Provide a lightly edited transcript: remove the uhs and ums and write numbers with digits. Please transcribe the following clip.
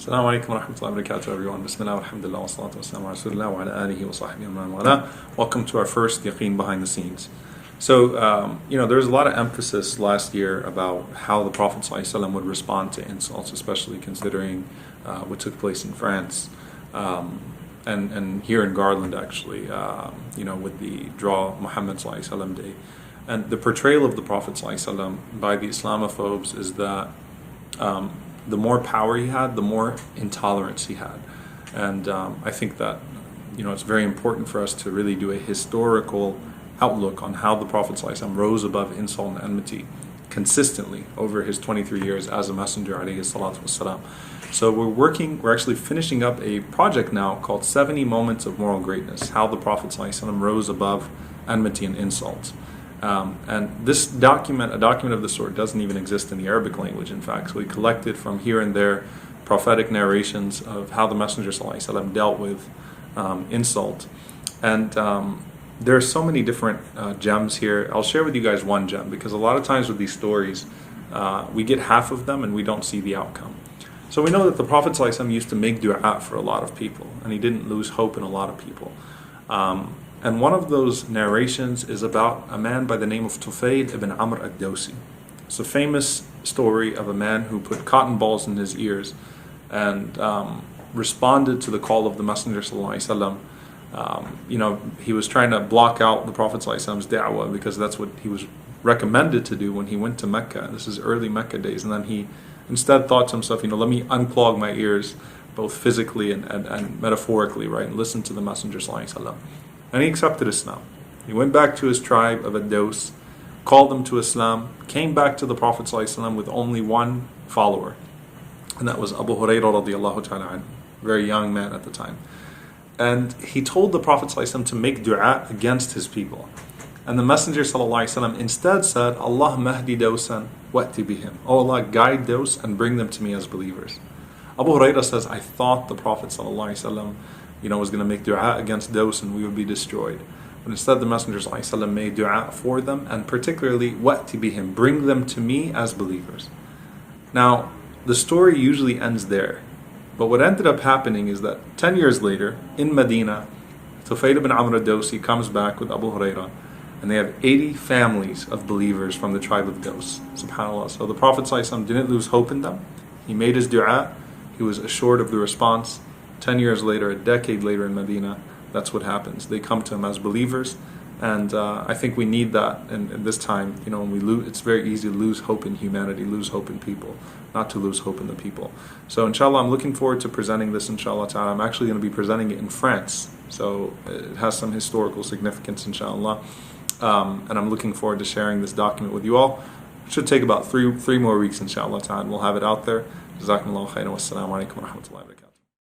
Assalamu alaikum wa rahmatullahi wa barakatuh, everyone. Bismillah, alhamdulillah, wa salatu wa salam ala rasulillah wa ala alihi wa sahbihi wa man wala. Welcome to our first Yaqeen behind the scenes. So, there was a lot of emphasis last year about how the Prophet ﷺ would respond to insults, especially considering what took place in France and here in Garland, actually, with the Draw Muhammad ﷺ Day. And the portrayal of the Prophet ﷺ by the Islamophobes is that the more power he had, the more intolerance he had. And I think that it's very important for us to really do a historical outlook on how the Prophet ﷺ rose above insult and enmity consistently over his 23 years as a messenger, alayhi salatu wassalam. So we're actually finishing up a project now called 70 Moments of Moral Greatness, how the Prophet ﷺ rose above enmity and insult. And this document, a document of this sort, doesn't even exist in the Arabic language, in fact. So we collected from here and there prophetic narrations of how the Messenger ﷺ dealt with insult. And there are so many different gems here. I'll share with you guys one gem, because a lot of times with these stories, we get half of them and we don't see the outcome. So we know that the Prophet ﷺ used to make dua for a lot of people, and he didn't lose hope in a lot of people. And one of those narrations is about a man by the name of Tufayl ibn Amr ad-Dawsi. It's a famous story of a man who put cotton balls in his ears and responded to the call of the Messenger ﷺ. He was trying to block out the Prophet ﷺ's da'wah, because that's what he was recommended to do when he went to Mecca. This is early Mecca days. And then he instead thought to himself, let me unclog my ears, both physically and metaphorically, right, and listen to the Messenger ﷺ. And he accepted Islam. He went back to his tribe of Ad-Daws, called them to Islam, came back to the Prophet ﷺ with only one follower, and that was Abu Hurairah radiallahu ta'ala anhu, very young man at the time. And he told the Prophet ﷺ to make dua against his people. And the Messenger ﷺ instead said, Allah mahdi Dawsan wa'ti bihim. Oh Allah, guide Daws and bring them to me as believers. Abu Hurairah says, I thought the Prophet ﷺ was going to make dua against Daws and we would be destroyed. But instead the Messenger ﷺ made dua for them, and particularly wa'ti bihim, bring them to me as believers. Now, the story usually ends there. But what ended up happening is that 10 years later, in Medina, Tufayl ibn Amr ad-Dawsi comes back with Abu Hurairah, and they have 80 families of believers from the tribe of Daws. SubhanAllah. So the Prophet ﷺ didn't lose hope in them. He made his dua. He was assured of the response. 10 years later, a decade later in Medina, that's what happens. They come to him as believers. And I think we need that in this time. When we lose, it's very easy to lose hope in humanity, lose hope in people, not to lose hope in the people. So inshallah, I'm looking forward to presenting this, inshallah ta'ala. I'm actually going to be presenting it in France. So it has some historical significance, inshallah. And I'm looking forward to sharing this document with you all. It should take about three more weeks, inshallah ta'ala. We'll have it out there. Jazakumullahu khairan. Wassalamu alaikum wa rahmatullahi wa barakatuh.